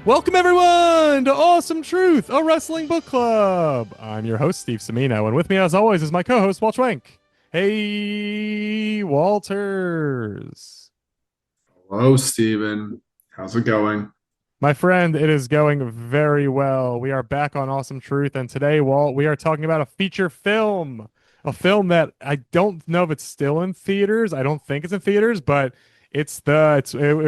Welcome everyone to Awesome Truth, a wrestling book club. I'm your host Steve Semino, and with me, as always, is my co-host Walt Schwenk. Hey, Walters, Hello, Steven. How's it going? my friend. It is going very well. We are back on Awesome Truth, and today, Walt, we are talking about a feature film, a film that I don't know if it's still in theaters. I don't think it's in theaters, but it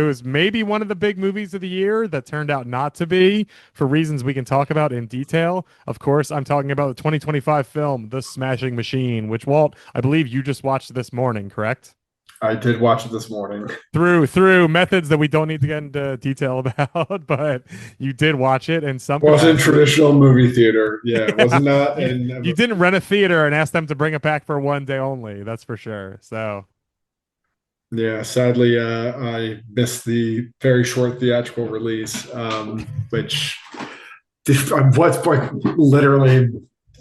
was maybe one of the big movies of the year that turned out not to be for reasons we can talk about in detail. Of course, I'm talking about the 2025 film The Smashing Machine, which, Walt, I believe you just watched this morning, correct? I did watch it this morning. Through methods that we don't need to get into detail about, but you did watch it in some Wasn't capacity. traditional movie theater. Yeah, it Yeah, wasn't that. you And you didn't rent a theater and ask them to bring it back for one day only. That's for sure. So yeah, sadly, I missed the very short theatrical release, which what's like literally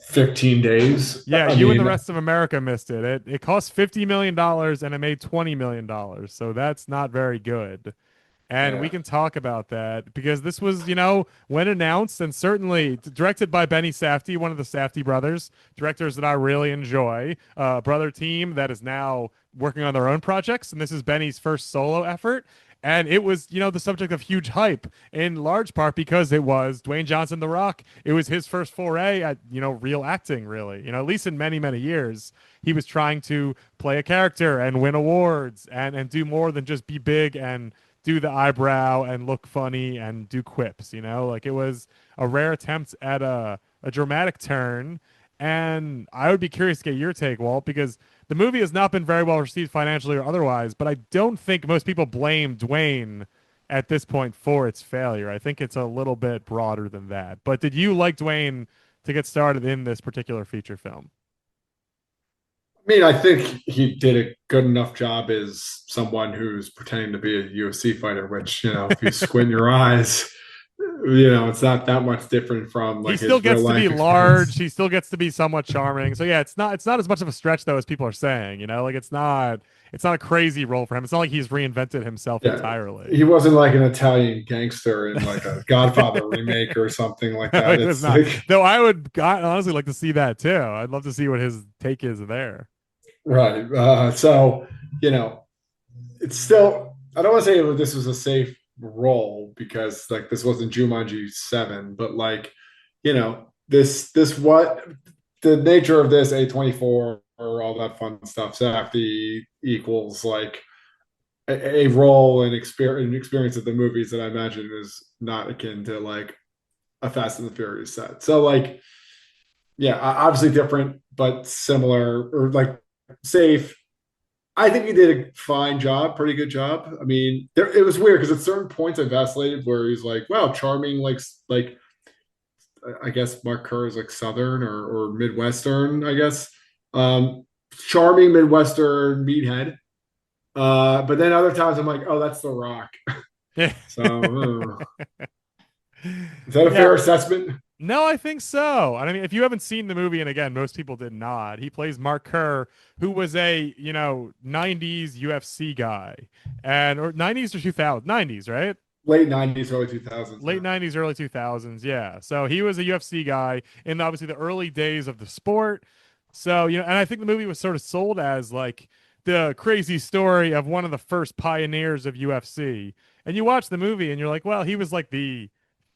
15 days. yeah, I you and the mean, rest of America missed it. It cost $50 million and it made $20 million. So that's not very good. And we yeah, can talk about that because this was, when announced and certainly directed by Benny Safdie, one of the Safdie brothers, directors that I really enjoy, brother team that is now working on their own projects. And this is Benny's first solo effort. And it was, the subject of huge hype in large part because it was Dwayne Johnson, The Rock. It was his first foray at, real acting, really. At least in many, many years, he was trying to play a character and win awards and do more than just be big and do the eyebrow and look funny and do quips, like it was a rare attempt at a dramatic turn. And I would be curious to get your take, Walt, because the movie has not been very well received financially or otherwise, but I don't think most people blame Dwayne at this point for its failure. I think it's a little bit broader than that. But did you like Dwayne to get started in this particular feature film? I mean, I think he did a good enough job as someone who's pretending to be a UFC fighter, which, if you squint your eyes, it's not that much different from He like still his real gets to be life large. experience. He still gets to be somewhat charming. So yeah, it's not as much of a stretch though as people are saying. Like it's not a crazy role for him. It's not like he's reinvented himself Yeah, entirely. he wasn't like an Italian gangster in like a Godfather remake or something like No, that. it was It's not. like Though I would honestly like to see that too. I'd love to see what his take is there. right. So you know, it's still. I don't want to say this was a safe role because like this wasn't Jumanji 7, but like this what the nature of this A24 or all that fun stuff. Safety equals like a role and experience of the movies that I imagine is not akin to like a Fast and the Furious set. So like, yeah, obviously different, but similar or like safe. I think he did a fine job, pretty good job. I mean, it was weird because at certain points I vacillated where he's like, "Wow, charming," like I guess Mark Kerr is like Southern or Midwestern, I guess. Charming Midwestern meathead. But then other times I'm like, "Oh, that's The Rock." Yeah. So is that a Yeah. fair assessment? No, I think so. I mean, if you haven't seen the movie, and again, most people did not, he plays Mark Kerr, who was a, 90s UFC guy. Or 90s or 2000s, 90s, right? Late '90s, early 2000s. Late Yeah. 90s, early 2000s, yeah. So he was a UFC guy in obviously the early days of the sport. So, and I think the movie was sort of sold as like the crazy story of one of the first pioneers of UFC. And you watch the movie and you're like, well, he was like the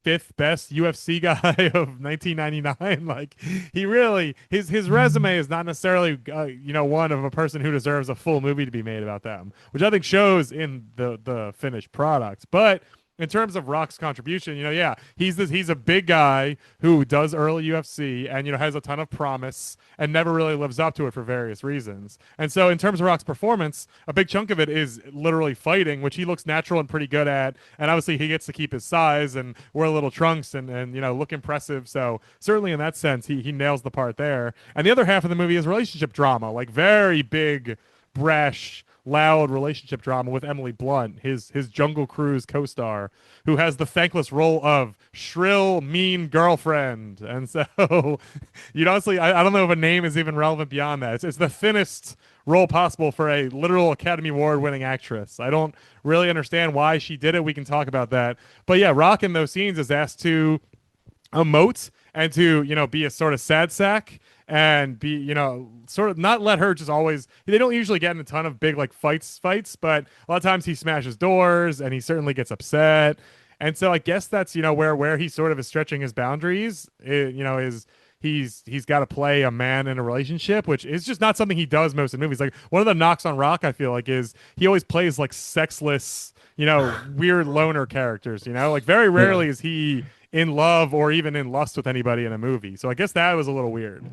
fifth best UFC guy of 1999. Like he really his resume is not necessarily one of a person who deserves a full movie to be made about them, which I think shows in the finished product. But in terms of Rock's contribution, yeah, he's a big guy who does early UFC and has a ton of promise and never really lives up to it for various reasons. And so in terms of Rock's performance, a big chunk of it is literally fighting, which he looks natural and pretty good at. And obviously he gets to keep his size and wear little trunks and look impressive. So certainly in that sense, he nails the part there. And the other half of the movie is relationship drama, like very big, brash loud relationship drama with Emily Blunt, his Jungle Cruise co-star, who has the thankless role of shrill, mean girlfriend. And so, honestly, I don't know if a name is even relevant beyond that. It's the thinnest role possible for a literal Academy Award winning actress. I don't really understand why she did it. We can talk about that. But yeah, Rock in those scenes is asked to emote and to be a sort of sad sack and be sort of not let her just always. They don't usually get in a ton of big like fights, but a lot of times he smashes doors and he certainly gets upset. And so I guess that's where he sort of is stretching his boundaries. Is he's got to play a man in a relationship, which is just not something he does most in movies. Like one of the knocks on Rock, I feel like, is he always plays like sexless, weird loner characters. Like very Yeah. rarely is he in love or even in lust with anybody in a movie. So I guess that was a little weird.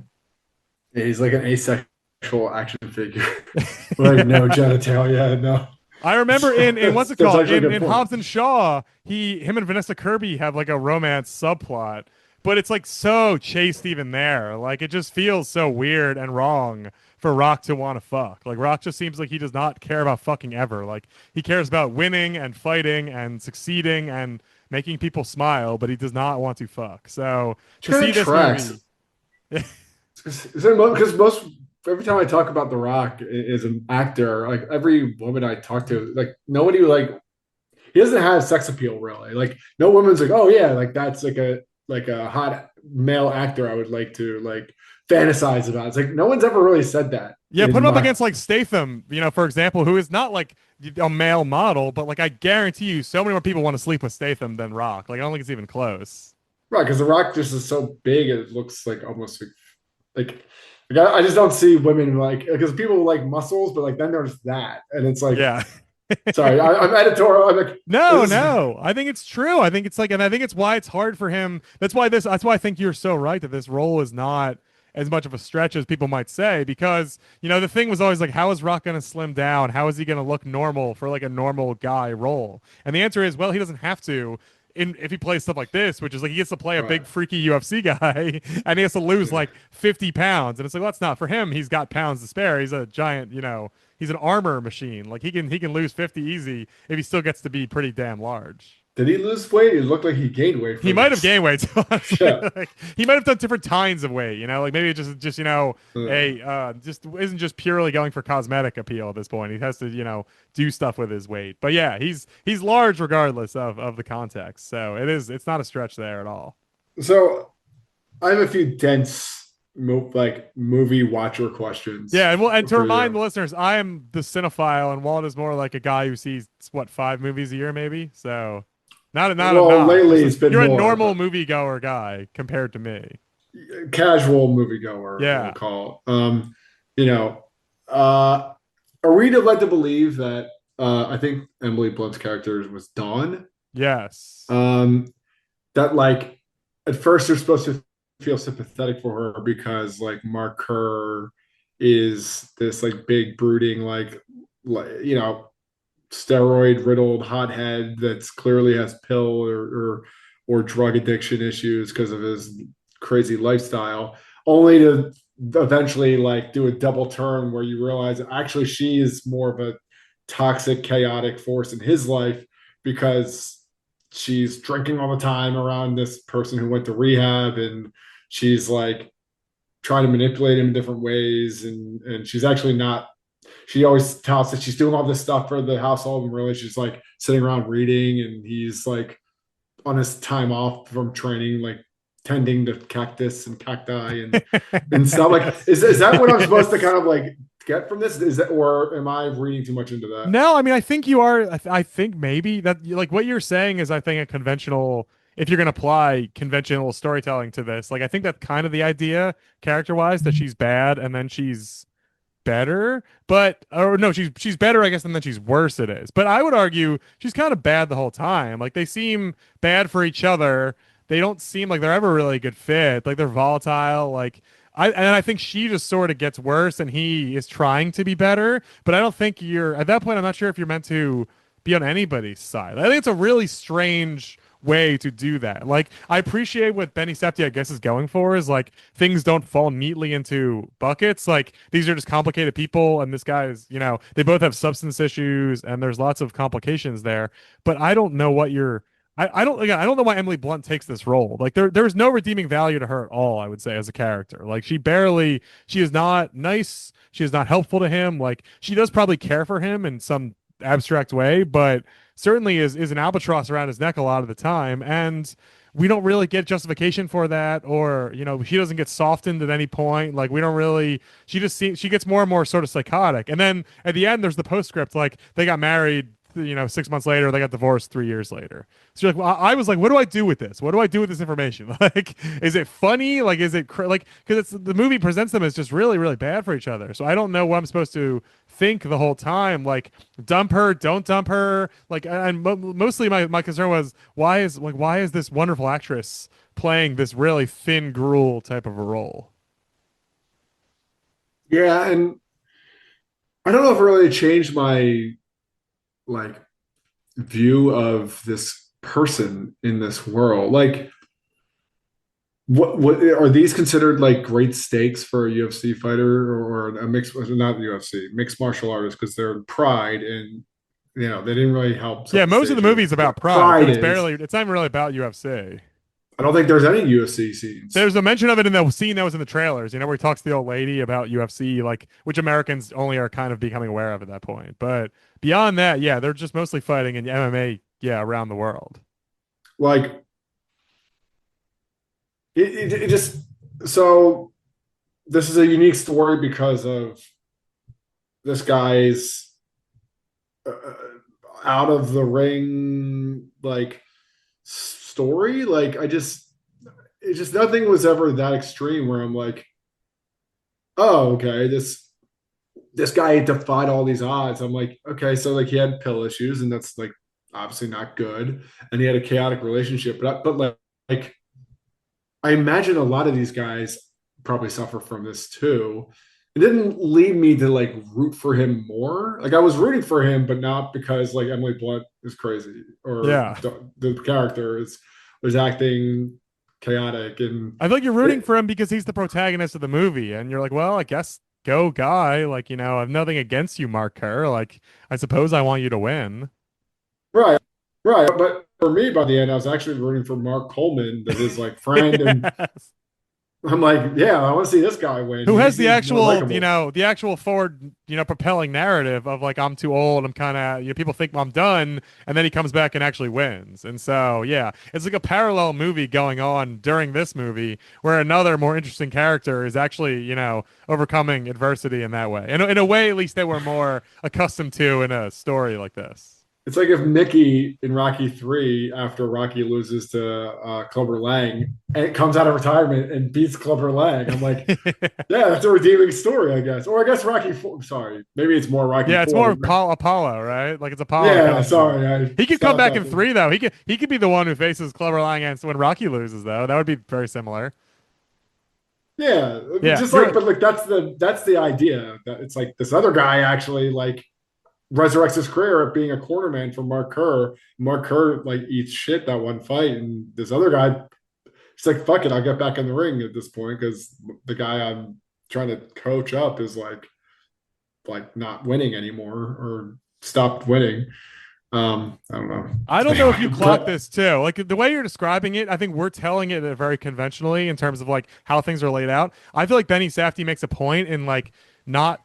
Yeah, he's like an asexual action figure. Like no genitalia, no. I remember in what's it That's called actually a good in point. Hobbs and Shaw, him and Vanessa Kirby have like a romance subplot, but it's like so chaste even there. Like it just feels so weird and wrong for Rock to want to fuck. Like Rock just seems like he does not care about fucking ever. Like he cares about winning and fighting and succeeding and making people smile, but he does not want to fuck. So Which to kind see of this tracks. movie, Because most every time I talk about The Rock as an actor, like every woman I talk to, like nobody like he doesn't have sex appeal really. Like no woman's like, oh yeah, like that's like a hot male actor I would like to like fantasize about. It's like no one's ever really said that yeah, put in him up my against like Statham, for example, who is not like a male model, but like I guarantee you, so many more people want to sleep with Statham than Rock. Like I don't think it's even close. right because The Rock just is so big it looks like almost like I just don't see women like because people like muscles, but like then there's that, and it's like Yeah. sorry, I'm editorial. I'm like No, this is no. I think it's true. I think it's like, and I think it's why it's hard for him. That's why I think you're so right that this role is not as much of a stretch as people might say, because, the thing was always like, how is Rock going to slim down? How is he going to look normal for like a normal guy role? And the answer is, well, he doesn't have to. If he plays stuff like this, which is like he gets to play a big right. freaky UFC guy and he has to lose Yeah. like 50 pounds. And it's like, well, that's not for him. He's got pounds to spare. He's a giant, he's an armor machine. Like he can lose 50 easy if he still gets to be pretty damn large. Did he lose weight? It looked like he gained weight He for might have this. gained weight, honestly. Yeah. Like, he might have done different kinds of weight, like maybe it just Uh, just isn't just purely going for cosmetic appeal at this point. He has to, do stuff with his weight. But yeah, he's large regardless of the context. So it's not a stretch there at all. so I have a few dense like movie watcher Yeah, questions and to for remind the you. listeners, I am the cinephile, and Walt is more like a guy who sees what 5 movies a year, maybe. So, not a Well, knock. lately Just it's been you're a more, normal but moviegoer guy compared to me. casual moviegoer, we'll Yeah. call. You know, uh, are we to led to believe that I think Emily Blunt's character was Dawn? Yes. Um, that like at first you're supposed to feel sympathetic for her because like Mark Kerr is this like big brooding steroid riddled hothead that's clearly has pill or drug addiction issues because of his crazy lifestyle, only to eventually like do a double turn where you realize actually she is more of a toxic, chaotic force in his life because she's drinking all the time around this person who went to rehab and she's like trying to manipulate him in different ways and she's actually not she always tells that she's doing all this stuff for the household and really she's like sitting around reading and he's like on his time off from training like tending to cactus and cacti and stuff like is that what I'm supposed to kind of like get from this is that or am I reading too much into that? No, I mean, I think you are. I think maybe that, like, what you're saying is, I think, a conventional. If you're going to apply conventional storytelling to this, like, I think that's kind of the idea, character-wise, that she's bad and then she's better. But or no, she's better, I guess, and then she's worse. It is. But I would argue she's kind of bad the whole time. Like they seem bad for each other. They don't seem like they're ever really a good fit. Like they're volatile. I think she just sort of gets worse, and he is trying to be better. But I don't think you're at that point. I'm not sure if you're meant to be on anybody's side. I think it's a really strange way to do that. Like I appreciate what Benny Safdie I guess is going for is like things don't fall neatly into buckets. Like these are just complicated people and this guy is, they both have substance issues and there's lots of complications there. But I don't know what you're I don't again I don't know why Emily Blunt takes this role. Like there's no redeeming value to her at all, I would say, as a character. Like she is not nice, she is not helpful to him. Like she does probably care for him in some abstract way, but certainly is an albatross around his neck a lot of the time. And we don't really get justification for that, or she doesn't get softened at any point. Like we don't really. She just seems she gets more and more sort of psychotic. And then at the end, there's the postscript like they got married. 6 months later, they got divorced 3 years later. So you're like, well, I was like, what do I do with this? What do I do with this information? Like, is it funny? Like, is it like because it's the movie presents them as just really, really bad for each other. So I don't know what I'm supposed to think the whole time. Like, dump her, don't dump her. Like, and mostly my concern was why is this wonderful actress playing this really thin gruel type of a role? Yeah, and I don't know if it really changed my like view of this person in this world. Like, what are these considered like great stakes for a UFC fighter or a mixed, not UFC, mixed martial artist, because they're Pride and they didn't really help Yeah, set the most of stage the of movie is about what pride, but Pride it's is. barely. It's not even really about UFC. I don't think there's any UFC scenes. There's a mention of it in the scene that was in the trailers, where he talks to the old lady about UFC, like which Americans only are kind of becoming aware of at that point. But beyond that, yeah, they're just mostly fighting in MMA, yeah, around the world. Like it just so this is a unique story because of this guy's out of the ring like story. Like it just nothing was ever that extreme where I'm like, oh, okay, this guy defied all these odds. I'm like, okay, so like he had pill issues, and that's like obviously not good, and he had a chaotic relationship. But like I imagine a lot of these guys probably suffer from this too. It didn't lead me to like root for him more. Like I was rooting for him, but not because like Emily Blunt is crazy or Yeah. the character is was acting chaotic and I feel like you're rooting it, for him because he's the protagonist of the movie, and you're like, well, I guess go guy. Like, I have nothing against you, Mark Kerr. Like, I suppose I want you to win. right, right. But for me, by the end, I was actually rooting for Mark Coleman, that his like friend, and Yes. I'm like, yeah, I want to see this guy win. Who He has the seems more actual, likable. the actual forward, propelling narrative of like I'm too old, I'm kind of, people think I'm done, and then he comes back and actually wins. And so, yeah, it's like a parallel movie going on during this movie where another more interesting character is actually, overcoming adversity in that way. And in a way, at least they were more accustomed to in a story like this. It's like if Mickey in Rocky 3, after Rocky loses to Clubber Lang, and comes out of retirement and beats Clubber Lang. I'm like, yeah, that's a redeeming story, I guess. Or I guess Rocky 4. Sorry, maybe it's more Rocky Yeah, it's more 4. Apollo, right? Like it's Apollo that Yeah, comes in. sorry, I He could come stopped back in talking. three though. He could be the one who faces Clubber Lang against when Rocky loses though. That would be very similar. Yeah, Yeah, just you're like, but like that's the idea that it's like this other guy actually like resurrects his career at being a cornerman for Mark Kerr. Mark Kerr like eats shit that one fight, and this other guy, he's like, "Fuck it, I'll get back in the ring at this point," because the guy I'm trying to coach up is like not winning anymore or stopped winning. I don't know. I don't know if you Anyway, clock but this too. Like the way you're describing it, I think we're telling it very conventionally in terms of like how things are laid out. I feel like Benny Safdie makes a point in like not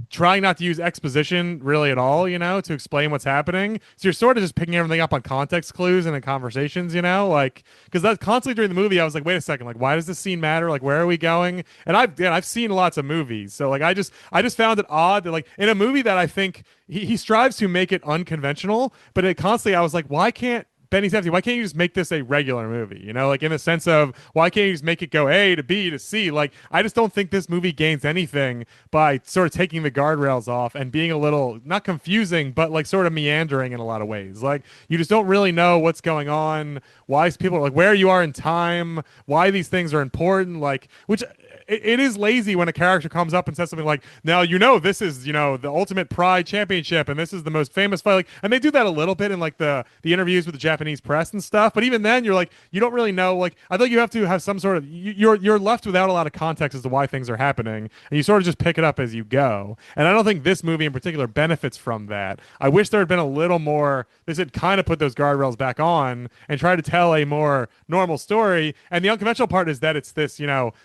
trying not to use exposition really at all, to explain what's happening. So you're sort of just picking everything up on context clues and in conversations, like because that's constantly during the movie. I was like, wait a second, like why does this scene matter? Like where are we going? And I've seen lots of movies, so like I just found it odd that like in a movie that I think he strives to make it unconventional, but it constantly I was like, why can't Benny Safdie, why can't you just make this a regular movie? Like in the sense of why can't you just make it go A to B to C? Like I just don't think this movie gains anything by sort of taking the guardrails off and being a little not confusing, but like sort of meandering in a lot of ways. Like you just don't really know what's going on, why people like where you are in time, why these things are important, like which it is lazy when a character comes up and says something like, "Now this is the Ultimate Pride Championship, and this is the most famous fight." Like, and they do that a little bit in like the interviews with the Japanese press and stuff. But even then, you're like, you don't really know. Like, I think you have to have some sort of you're left without a lot of context as to why things are happening, and you sort of just pick it up as you go. And I don't think this movie in particular benefits from that. I wish there had been a little more. This had kind of put those guardrails back on and try to tell a more normal story. And the unconventional part is that it's this,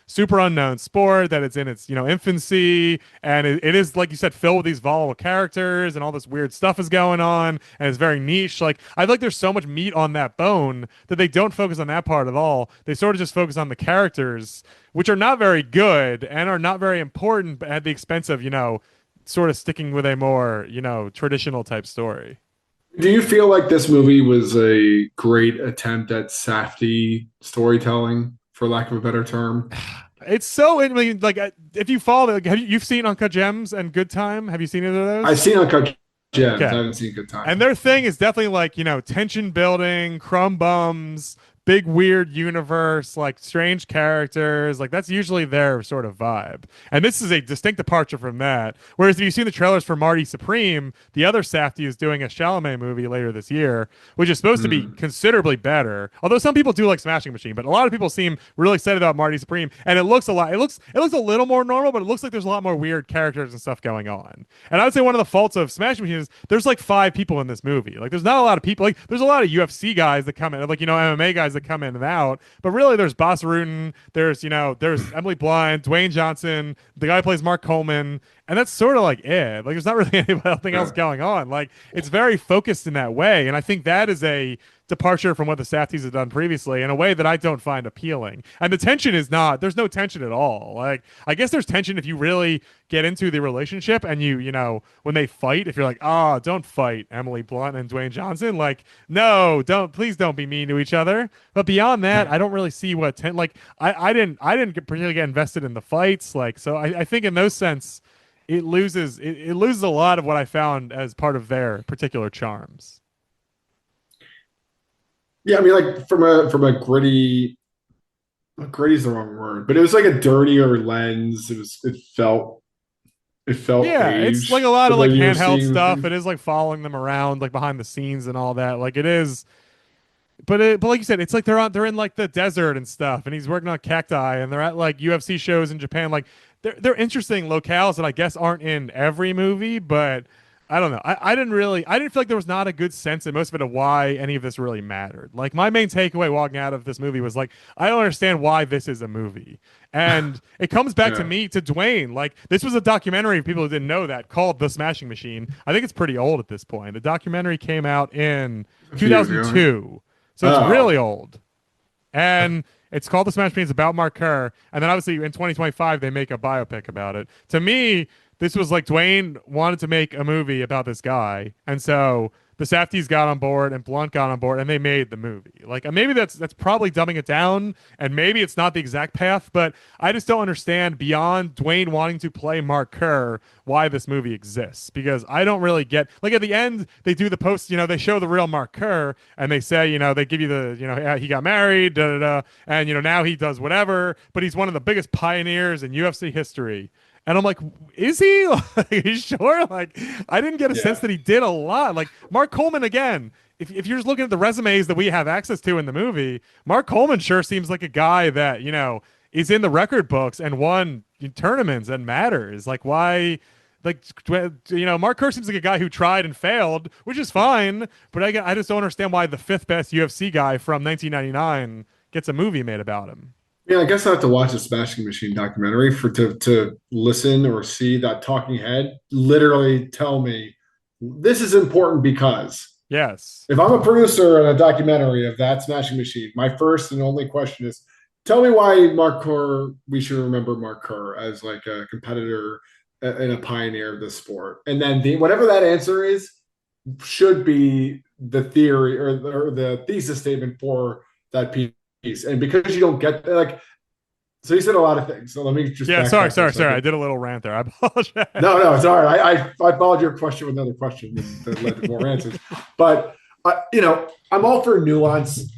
super unknown sport, that it's in its, infancy. And it is, like you said, filled with these volatile characters and all this weird stuff is going on. And it's very niche. Like, I feel like there's so much meat on that bone that they don't focus on that part at all. They sort of just focus on the characters, which are not very good and are not very important, but at the expense of, sort of sticking with a more, traditional type story. Do you feel like this movie was a great attempt at safety storytelling, for lack of a better term? It's so, I mean, like, if you follow, like, you've seen Uncut Gems and Good Time? Have you seen either of I've those? seen Uncut Gems. I Okay. haven't seen Good Time. And their thing is definitely like, tension building, crumb bums, big weird universe, like strange characters. Like that's usually their sort of vibe. And this is a distinct departure from that. Whereas if you've seen the trailers for Marty Supreme, the other Safdie is doing a Chalamet movie later this year, which is supposed to be Mm. considerably better. Although some people do like Smashing Machine, but a lot of people seem really excited about Marty Supreme. And it looks a lot. It looks a little more normal, but it looks like there's a lot more weird characters and stuff going on. And I would say one of the faults of Smashing Machine is there's like 5 people in this movie. Like there's not a lot of people. Like there's a lot of UFC guys that come in, like MMA guys that come in and out. But really, there's Boss Rutan. There's Emily Blunt, Dwayne Johnson, the guy who plays Mark Coleman, and that's sort of like it. Like there's not really anything else going on. Like it's very focused in that way, and I think that is a departure from what the Safdies have done previously in a way that I don't find appealing. And the tension is not, there's no tension at all. Like, I guess there's tension if you really get into the relationship and when they fight, if you're like, oh, don't fight Emily Blunt and Dwayne Johnson. Like, no, please don't be mean to each other. But beyond that, I don't really see like, I didn't particularly get invested in the fights. Like, so I think in those sense, it loses a lot of what I found as part of their particular charms. Yeah, I mean, like from a gritty's the wrong word, but it was like a dirtier lens. It felt Yeah, it's like a aged lot the of way like you're handheld seeing stuff. things. It is like following them around, like behind the scenes and all that. Like it is, but like you said, it's like they're in like the desert and stuff, and he's working on cacti, and they're at like UFC shows in Japan. Like they're interesting locales that I guess aren't in every movie, but I don't know. I didn't feel like there was not a good sense in most of it of why any of this really mattered. Like my main takeaway walking out of this movie was like, I don't understand why this is a movie. And it comes back to Yeah, me, to Dwayne. Like this was a documentary for people who didn't know that called The Smashing Machine. I think it's pretty old at this point. The documentary came out in a few years ago. 2002. So it's really Oh, old. And it's called The Smash Machine. It's about Mark Kerr. And then obviously in 2025 they make a biopic about it. To me, this was like Dwayne wanted to make a movie about this guy, and so the Safdies got on board and Blunt got on board, and they made the movie. Like maybe that's probably dumbing it down, and maybe it's not the exact path, but I just don't understand beyond Dwayne wanting to play Mark Kerr why this movie exists, because I don't really get, like at the end they do the post, they show the real Mark Kerr and they say, they give you the, yeah, he got married, da da da, and now he does whatever, but he's one of the biggest pioneers in UFC history. And I'm like, is he? Like, are you sure? Like, I didn't get a sense yeah. that he did a lot. Like, Mark Coleman, again, if you're just looking at the resumes that we have access to in the movie, Mark Coleman sure seems like a guy that, is in the record books and won tournaments and matters. Like, why? Like, Mark Kerr seems like a guy who tried and failed, which is fine. But I just don't understand why the fifth best UFC guy from 1999 gets a movie made about him. Yeah, I guess I have to watch a Smashing Machine documentary for to listen or see that talking head literally tell me this is important because Yes. if I'm a producer in a documentary of that Smashing Machine, my first and only question is tell me why Mark Kerr, we should remember Mark Kerr as like a competitor and a pioneer of the sport. And then whatever that answer is should be the theory or the thesis statement for that piece. And because you don't get like, so you said a lot of things. So let me just Yeah. Sorry. backtrack for a Sorry. Sorry. I second. did a little rant there. I apologize. No, no, it's all right. I followed your question with another question that led to more answers. But I'm all for nuance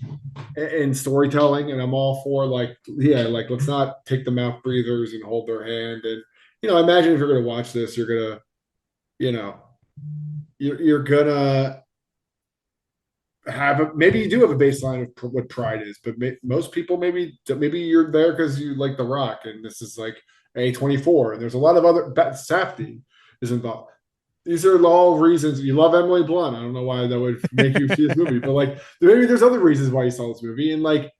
in storytelling, and I'm all for like, yeah, like let's not take the mouth breathers and hold their hand. And I imagine if you're gonna watch this, you're gonna, you know, you're gonna maybe you do have a baseline of what pride is, but most people maybe you're there because you like The Rock, and this is like A24, and there's a lot of other Safdie is involved. These are all reasons you love Emily Blunt. I don't know why that would make you see this movie, but like maybe there's other reasons why you saw this movie, and like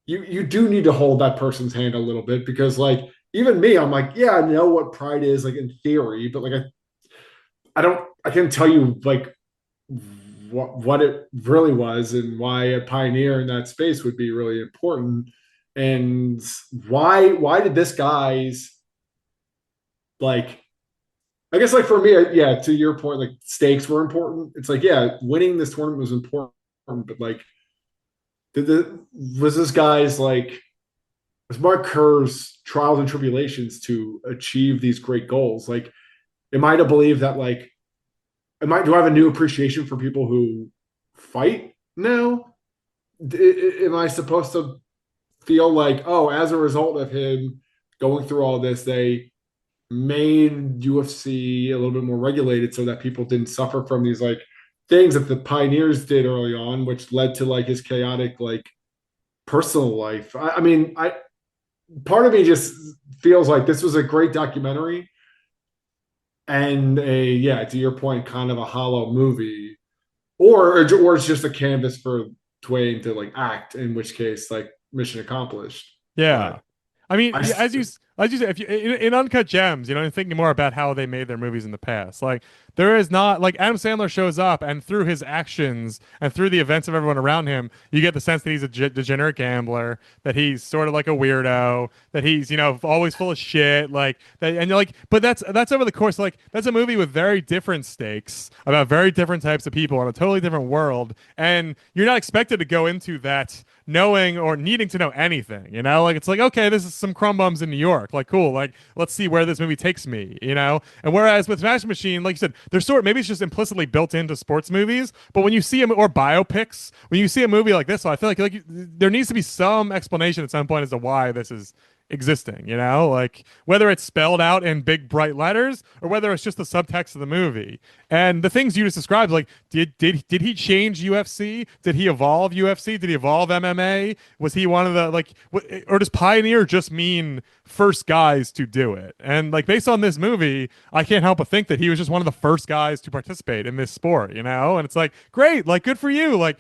you do need to hold that person's hand a little bit because like even me, I'm like, yeah, I know what pride is like in theory, but like I don't I can tell you like what it really was and why a pioneer in that space would be really important and why did this guy's like I guess like for me, yeah, to your point, like stakes were important. It's like, yeah, winning this tournament was important, but like, was this guy's like was Mark Kerr's trials and tribulations to achieve these great goals? Like, am I to believe that like, do I have a new appreciation for people who fight now? Am I supposed to feel like, oh, as a result of him going through all this, they made UFC a little bit more regulated so that people didn't suffer from these like things that the pioneers did early on, which led to like his chaotic like personal life. I mean, I part of me just feels like this was a great documentary and a yeah, to your point, kind of a hollow movie, or it's just a canvas for Dwayne to like act. In which case, like mission accomplished. Yeah. But I mean, I, as you said, if you in Uncut Gems, thinking more about how they made their movies in the past, like there is not like Adam Sandler shows up and through his actions and through the events of everyone around him, you get the sense that he's a degenerate gambler, that he's sort of like a weirdo, that he's always full of shit, like that, and you're like, but that's over the course, like that's a movie with very different stakes about very different types of people in a totally different world, and you're not expected to go into that knowing or needing to know anything, like it's like, okay, this is some crumb bums in New York, like cool, like let's see where this movie takes me. And whereas with Smash Machine, like you said, there's maybe it's just implicitly built into sports movies, but when you see them or biopics, when you see a movie like this, so I feel like there needs to be some explanation at some point as to why this is existing, like whether it's spelled out in big bright letters or whether it's just the subtext of the movie. And the things you just described, like did he change UFC? Did he evolve UFC? Did he evolve MMA? Was he one of the like or does pioneer just mean first guys to do it? And like based on this movie, I can't help but think that he was just one of the first guys to participate in this sport. And it's like, great, like good for you. Like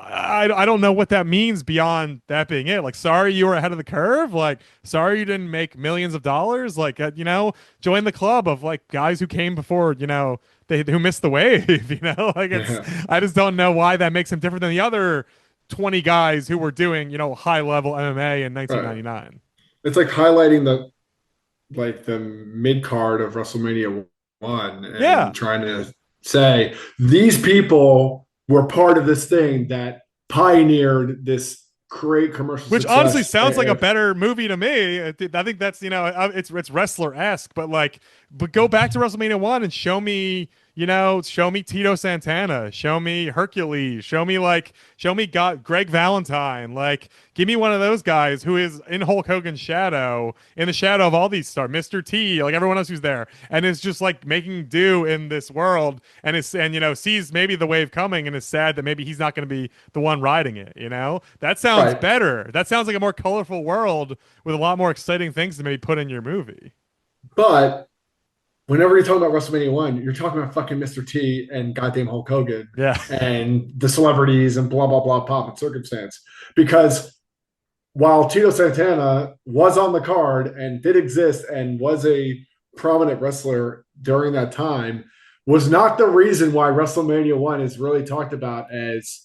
I don't know what that means beyond that being it. Like, sorry you were ahead of the curve. Like, sorry you didn't make millions of dollars. Like, join the club of like guys who came before, they who missed the wave. Like it's yeah, I just don't know why that makes him different than the other 20 guys who were doing, high level MMA in right. 1999. It's like highlighting the mid card of WrestleMania one Yeah. and trying to say these people were part of this thing that pioneered this great commercial Which honestly success. sounds like a better movie to me. I think that's it's wrestler esque, but like, but go back to WrestleMania 1 and show me Tito Santana, show me Hercules, show me Greg Valentine, like give me one of those guys who is in Hulk Hogan's shadow, in the shadow of all these stars, Mr. T, like everyone else who's there, and is just like making do in this world, and sees maybe the wave coming and is sad that maybe he's not going to be the one riding it. That sounds Right. better. That sounds like a more colorful world with a lot more exciting things to maybe put in your movie. But whenever you're talking about WrestleMania one, you're talking about fucking Mr. T and goddamn Hulk Hogan Yeah. and the celebrities and blah blah blah pomp and circumstance. Because while Tito Santana was on the card and did exist and was a prominent wrestler during that time, was not the reason why WrestleMania one is really talked about as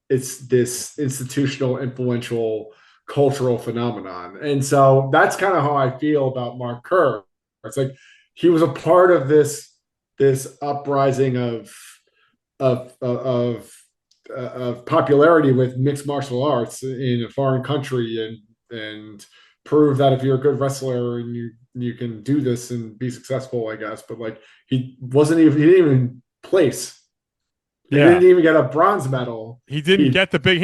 it's this institutional, influential, cultural phenomenon. And so that's kind of how I feel about Mark Kerr. It's like he was a part of this uprising of of popularity with mixed martial arts in a foreign country and prove that if you're a good wrestler and you can do this and be successful, I guess. But like he didn't even place and Yeah. didn't even get a bronze medal. He He didn't get the big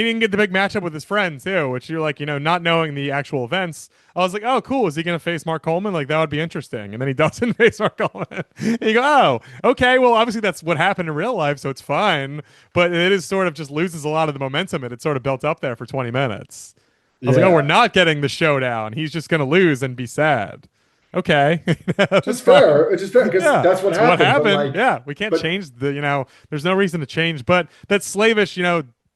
matchup with his friend too, which you're like, not knowing the actual events. I was like, oh, cool. Is he going to face Mark Coleman? Like that would be interesting. And then he doesn't face Mark Coleman. And you go, oh, okay. Well, obviously that's what happened in real life, so it's fine. But it is sort of just loses a lot of the momentum it sort of built up there for 20 minutes. I was like, oh, we're yeah, not getting the showdown. He's just going to lose and be sad. Okay, that's just fine. fair. It's just fair because Yeah, that's what it's what happened. But happened. like, Yeah, we can't but change there's no reason to change. But that slavish,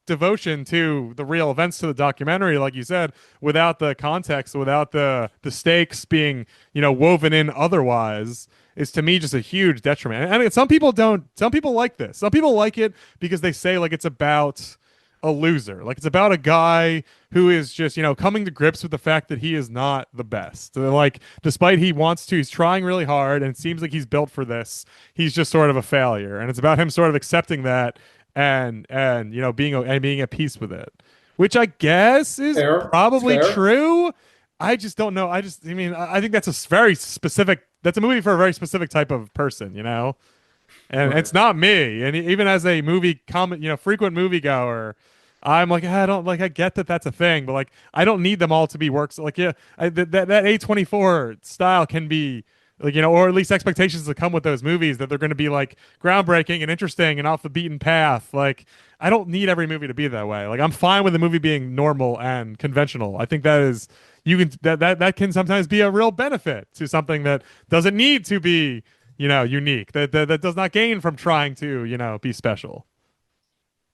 devotion to the real events to the documentary, like you said, without the context, without the stakes being, woven in otherwise, is to me just a huge detriment. And I mean, some people don't. Some people like this. Some people like it because they say like it's about a loser. Like it's about a guy who is just, coming to grips with the fact that he is not the best. And, like, despite he wants to, he's trying really hard and it seems like he's built for this. He's just sort of a failure. And it's about him sort of accepting that and being at peace with it. Which I guess is fair. It's probably fair. true. I just don't know. I mean, I think that's that's a movie for a very specific type of person, and Right. it's not me. And even as a frequent moviegoer, I'm like, I don't like. I get that that's a thing, but like, I don't need them all to be works. Like, yeah, that A24 style can be like, or at least expectations that come with those movies that they're going to be like groundbreaking and interesting and off the beaten path. Like, I don't need every movie to be that way. Like, I'm fine with the movie being normal and conventional. I think that is that can sometimes be a real benefit to something that doesn't need to be unique. That does not gain from trying to, be special.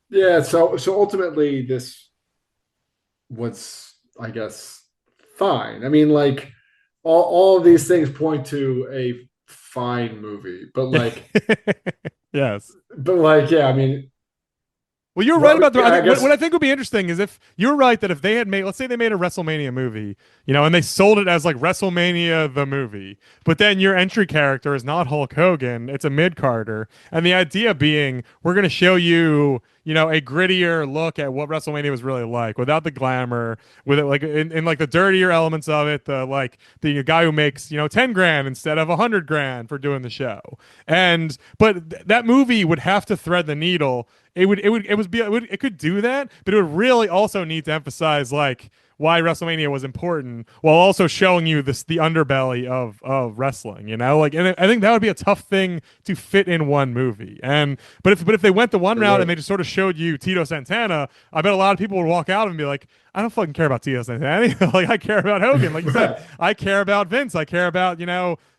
Yeah. So ultimately, this was, I guess, fine. I mean, like all of these things point to a fine movie, Yes. yeah. I mean, Well, you're right what about I I think what guess, I think would be interesting is if you're right that if they had made, let's say they made a WrestleMania movie, and they sold it as like WrestleMania the movie, but then your entry character is not Hulk Hogan, it's a mid Carter, and the idea being we're going to show you, a grittier look at what WrestleMania was really like without the glamour, with it like in like the dirtier elements of it, the guy who makes 10 grand instead of 100 grand for doing the show, and but that movie would have to thread the needle. It could do that, but it would really also need to emphasize like why WrestleMania was important while also showing you the underbelly of wrestling, like, and I think that would be a tough thing to fit in one movie. And but if they went the one it route and they would. just sort of showed you Tito Santana, I bet a lot of people would walk out and be like, I don't fucking care about Tito Santana. Like I care about Hogan, like you said. Right. I care about Vince. I care about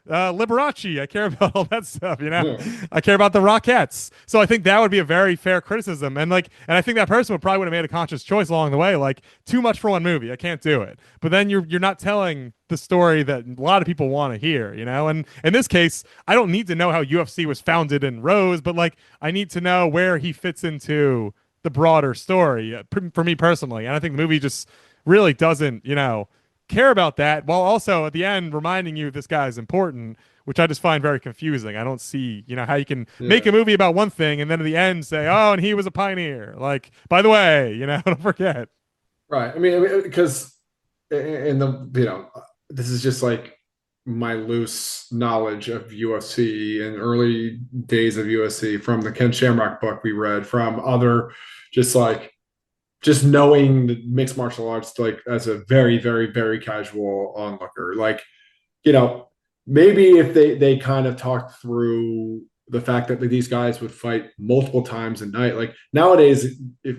Liberace. I care about all that stuff. Yeah. I care about the Rockettes. So I think that would be a very fair criticism, and I think that person would have made a conscious choice along the way, like too much for one movie. I can't do it. But then you're not telling the story that a lot of people want to hear, And in this case, I don't need to know how UFC was founded and rose, but like I need to know where he fits into the broader story for me personally. And I think the movie just really doesn't, care about that while also at the end reminding you this guy is important, which I just find very confusing. I don't see, how you can make Yeah. a movie about one thing and then at the end say, oh, and he was a pioneer. Like, by the way, don't forget. Right. I mean, because in the, this is just like my loose knowledge of UFC and early days of UFC from the Ken Shamrock book we read, from other, just like, just knowing the mixed martial arts, like as a very, very, very casual onlooker. Like, you know, maybe if they kind of talked through the fact that these guys would fight multiple times a night, like nowadays, if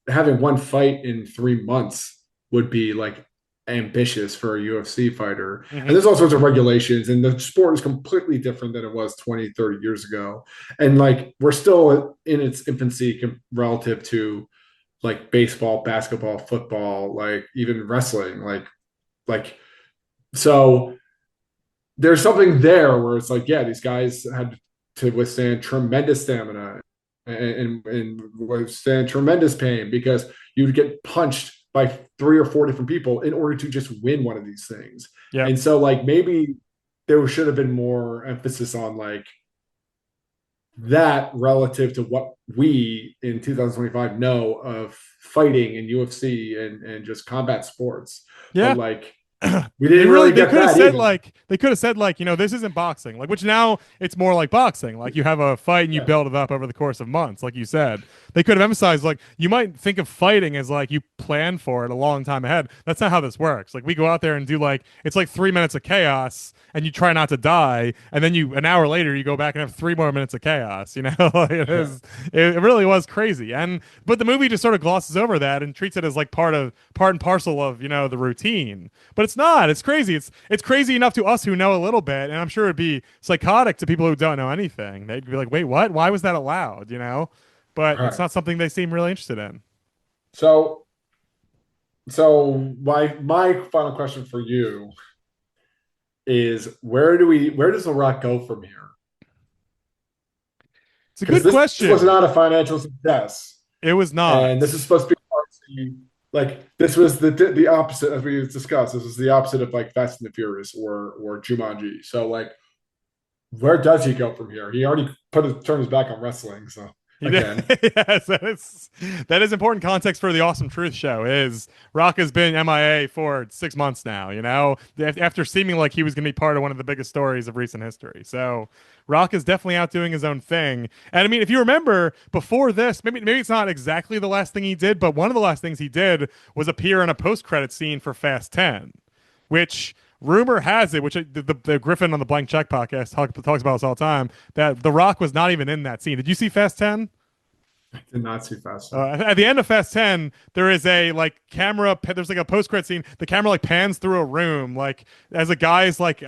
having one fight in 3 months would be like ambitious for a UFC fighter. And Mm-hmm. there's all sorts of regulations, and the sport is completely different than it was 20, 30 years ago. And like we're still in its infancy relative to like baseball, basketball, football, like even wrestling. Like so there's something there where it's like, yeah, these guys had to withstand tremendous stamina and withstand tremendous pain because you'd get punched by 3 or 4 different people in order to just win one of these things. Yep. And so, like, maybe there should have been more emphasis on like that relative to what we in 2025 know of fighting and UFC and just combat sports. But Yeah. like, We They didn't really really they get could have that said either. like they could have said like, this isn't boxing. Like which now it's more like boxing. Like you have a fight and you Yeah. build it up over the course of months, like you said. They could have emphasized like you might think of fighting as like you plan for it a long time ahead. That's not how this works. Like we go out there and do like it's like 3 minutes of chaos and you try not to die, and then you an hour later you go back and have 3 more minutes of chaos. Like it really was crazy. But the movie just sort of glosses over that and treats it as like part and parcel of the routine, but it's not. It's crazy. It's crazy enough to us who know a little bit, and I'm sure it'd be psychotic to people who don't know anything. They'd be like, "Wait, what? Why was that allowed?" But All it's right. not something they seem really interested in. So my final question for you is where does The Rock go from here? It's a Because good this was question. not a financial success, It was and this not. is supposed to be artsy. Like this was the opposite as we discussed. This was the opposite of like Fast and the Furious or Jumanji. So like, where does he go from here? He already turned his back on wrestling. So He did. again, Yes, that is important context for the Awesome Truth Show. Is Rock has been MIA for 6 months now. After seeming like he was going to be part of one of the biggest stories of recent history. So Rock is definitely out doing his own thing. And I mean, if you remember before this, maybe it's not exactly the last thing he did, but one of the last things he did was appear in a post-credit scene for Fast 10, which rumor has it, which the Griffin on the Blank Check podcast talks about this all the time, that The Rock was not even in that scene. Did you see Fast 10? I did not see Fast. At the end of Fast 10, there is a like camera. There's like a post credit scene. The camera like pans through a room, like as a guy's like,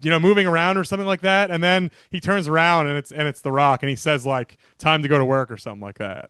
moving around or something like that, and then he turns around and it's The Rock, and he says like, "Time to go to work" or something like that.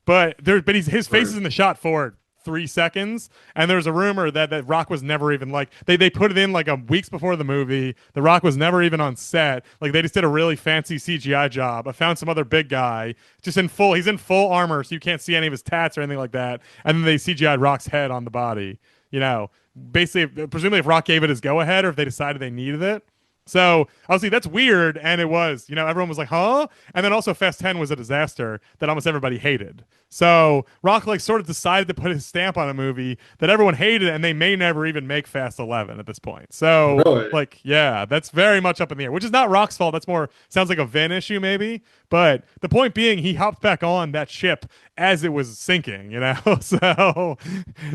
But his face is Right. in the shot for 3 seconds, and there's a rumor that Rock was never even like they put it in like a weeks before the movie. The Rock was never even on set. Like they just did a really fancy CGI job. I found some other big guy just in full. He's in full armor, so you can't see any of his tats or anything like that. And then they CGI'd Rock's head on the body. You know, Basically, presumably if Rock gave it his go ahead or if they decided they needed it. So obviously that's weird, and it was. Everyone was like, "Huh?" And then also Fast 10 was a disaster that almost everybody hated. So Rock like sort of decided to put his stamp on a movie that everyone hated, and they may never even make Fast 11 at this point. So Really? like, yeah, that's very much up in the air, which is not Rock's fault. That's more sounds like a Vin issue maybe. But the point being, he hopped back on that ship as it was sinking. So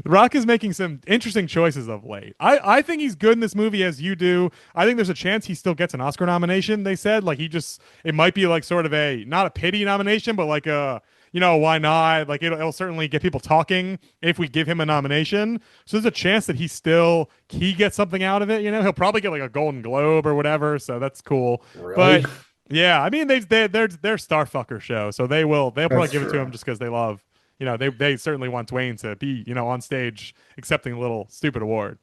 Rock is making some interesting choices of late. I think he's good in this movie as you do. I think there's a chance he still gets an Oscar nomination. They said like it might be like sort of a not a pity nomination, but like why not? Like it'll certainly get people talking if we give him a nomination. So there's a chance that he gets something out of it. He'll probably get like a Golden Globe or whatever. So that's cool. Really? But yeah, I mean they're Starfucker show, so they'll probably That's give it to him true. just because they love. They certainly want Dwayne to be on stage accepting a little stupid award.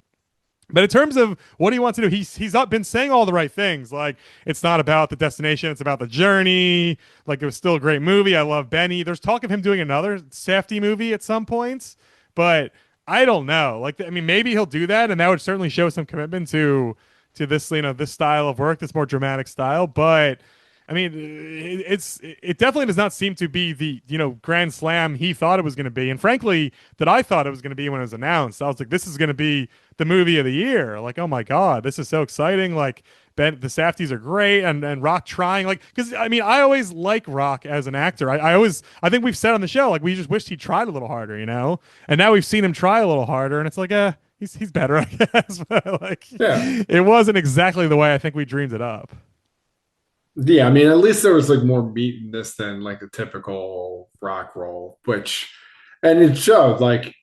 But in terms of what he wants to do, he's not been saying all the right things. Like it's not about the destination; it's about the journey. Like it was still a great movie. I love Benny. There's talk of him doing another Safdie movie at some points, but I don't know. Like I mean, maybe he'll do that, and that would certainly show some commitment to this this style of work, this more dramatic style. But I mean, it definitely does not seem to be the grand slam he thought it was going to be, and frankly, that I thought it was going to be when it was announced. I was like, this is going to be the movie of the year. Like, oh my god, this is so exciting. Like, the Safdies are great, and Rock trying like because I mean, I always like Rock as an actor. I think we've said on the show like we just wished he tried a little harder. And now we've seen him try a little harder, and it's like, he's better, I guess. But like, Yeah. it wasn't exactly the way I think we dreamed it up. Yeah, I mean, at least there was like more meat in this than like a typical rock roll, and it showed like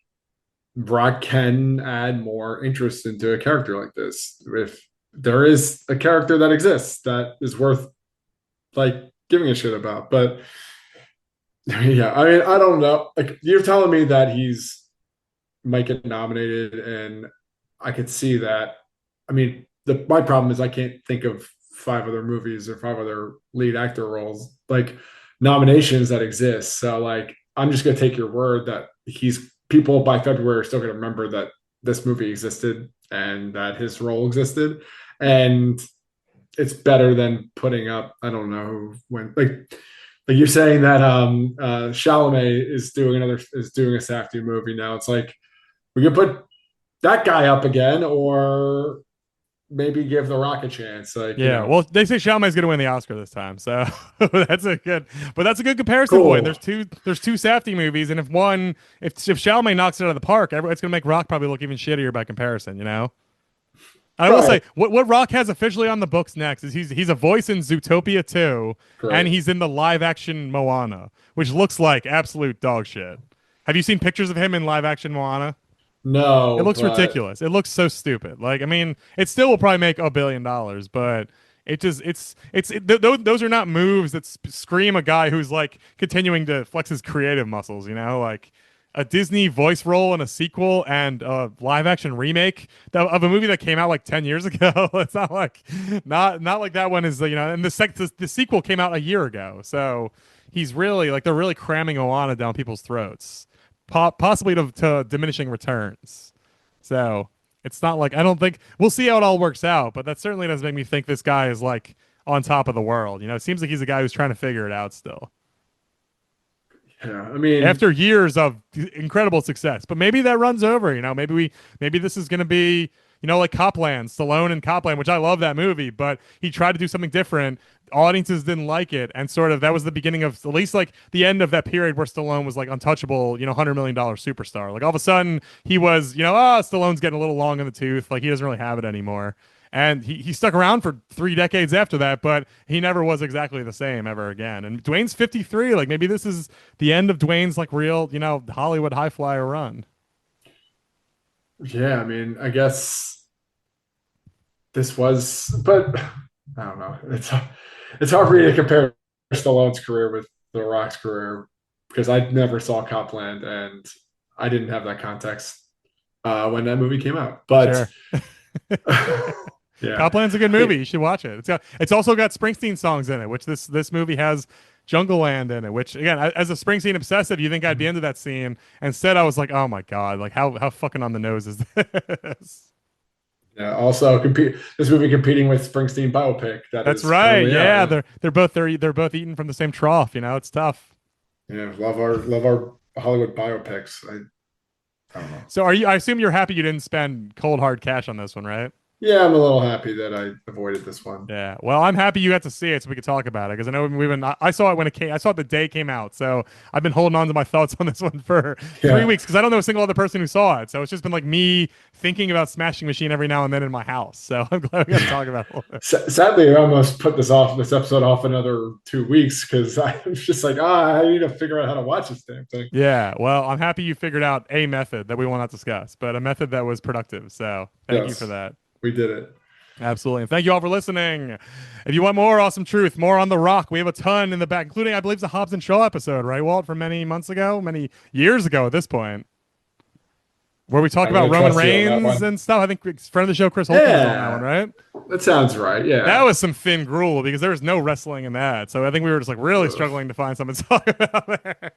Rock can add more interest into a character like this. If there is a character that exists that is worth like giving a shit about. But yeah, I mean, I don't know. Like you're telling me that he's might get nominated, and I could see that. I mean, my problem is I can't think of five other movies or five other lead actor roles like nominations that exist. So like, I'm just gonna take your word that he's people by February are still gonna remember that this movie existed and that his role existed, and it's better than putting up. I don't know when like you're saying that Chalamet is doing a Safdie movie now. It's like we could put that guy up again, or maybe give The Rock a chance. Like, Yeah, well, they say Chalamet's going to win the Oscar this time, so that's a good, but that's a good comparison point. cool. There's two Safdie movies, and if Chalamet knocks it out of the park, it's going to make Rock probably look even shittier by comparison, you know. I will Right. say what Rock has officially on the books next is he's a voice in Zootopia 2, and Great. he's in the live action Moana, which looks like absolute dog shit. Have you seen pictures of him in live action Moana? It No, looks but ridiculous. It looks so stupid. Like, I mean, it still will probably make $1 billion, but those are not moves that scream a guy who's like continuing to flex his creative muscles. You know, like a Disney voice role in a sequel and a live action remake of a movie that came out like 10 years ago. It's not like that one is and the sequel came out a year ago, so he's really like they're really cramming Oana down people's throats possibly to diminishing returns. So it's not like I don't think we'll see how it all works out, but that certainly doesn't make me think this guy is like on top of the world. You know, it seems like he's a guy who's trying to figure it out still yeah, I mean, after years of incredible success. But maybe that runs over. You know, maybe this is going to be like Copland, Stallone and Copland, which I love that movie, but he tried to do something different. Audiences didn't like it, and sort of that was the beginning of at least like the end of that period where Stallone was like untouchable, $100 million superstar. Like all of a sudden he was, Stallone's getting a little long in the tooth, like he doesn't really have it anymore. And he stuck around for 3 decades after that, but he never was exactly the same ever again. And Dwayne's 53. Like maybe this is the end of Dwayne's like real, Hollywood high flyer run. yeah, I mean, I guess this was, but I don't know. It's hard for me to compare Stallone's career with The Rock's career because I never saw Copland and I didn't have that context when that movie came out. But Sure. yeah, Copland's a good movie. You should watch it. It's also got Springsteen songs in it, which this movie has Jungle Land in it. Which again, as a Springsteen obsessive, you think I'd be into that scene. Instead, I was like, oh my god, like how fucking on the nose is this? yeah. Also, compete this movie competing with Springsteen biopic that That's is right. currently out. Yeah, Yeah, they're both eating from the same trough. You know, it's tough. yeah. Love our Hollywood biopics. I don't know. So I assume you're happy you didn't spend cold hard cash on this one, right? Yeah, I'm a little happy that I avoided this one. Yeah. Well, I'm happy you got to see it so we could talk about it because I know we've been. I saw it when it came. I saw it the day it came out. So I've been holding on to my thoughts on this one for three Yeah. weeks because I don't know a single other person who saw it. So it's just been like me thinking about Smashing Machine every now and then in my house. So I'm glad we got to talk about it. Sadly, I almost put this episode off another 2 weeks because I was just like, I need to figure out how to watch this damn thing. Yeah. Well, I'm happy you figured out a method that we will not discuss, but a method that was productive. So thank you for Yes, that. we did it. Absolutely. And thank you all for listening. If you want more awesome truth, more on The Rock, we have a ton in the back, including, I believe, the Hobbs and Shaw episode, right, Walt, from many months ago, many years ago at this point, where we talk I'm about gonna Roman trust you on that Reigns one. and stuff. I think friend of the show, Chris Holcomb, was on that one, Yeah, right? that sounds right. That Yeah. was some thin gruel because there was no wrestling in that. So I think we were just like really Ugh. struggling to find something to talk about there.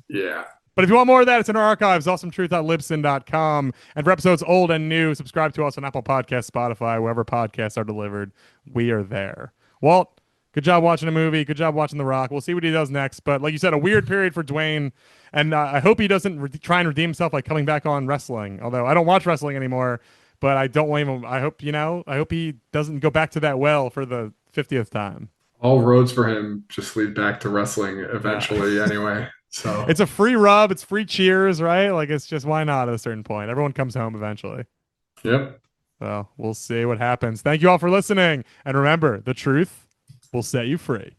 Yeah. But if you want more of that, it's in our archives, awesometruth.libsyn.com. And for episodes old and new, subscribe to us on Apple Podcasts, Spotify, wherever podcasts are delivered. We are there. Walt, good job watching a movie. Good job watching The Rock. We'll see what he does next. But like you said, a weird period for Dwayne. And I hope he doesn't try and redeem himself by coming back on wrestling. Although I don't watch wrestling anymore, but I don't blame him. I hope he doesn't go back to that well for the 50th time. All roads for him just lead back to wrestling Yeah. eventually, anyway. So, It's a free rub. It's free cheers, right? Like it's just why not at a certain point? Everyone comes home eventually. yep. Well, we'll see what happens. Thank you all for listening. And remember, the truth will set you free.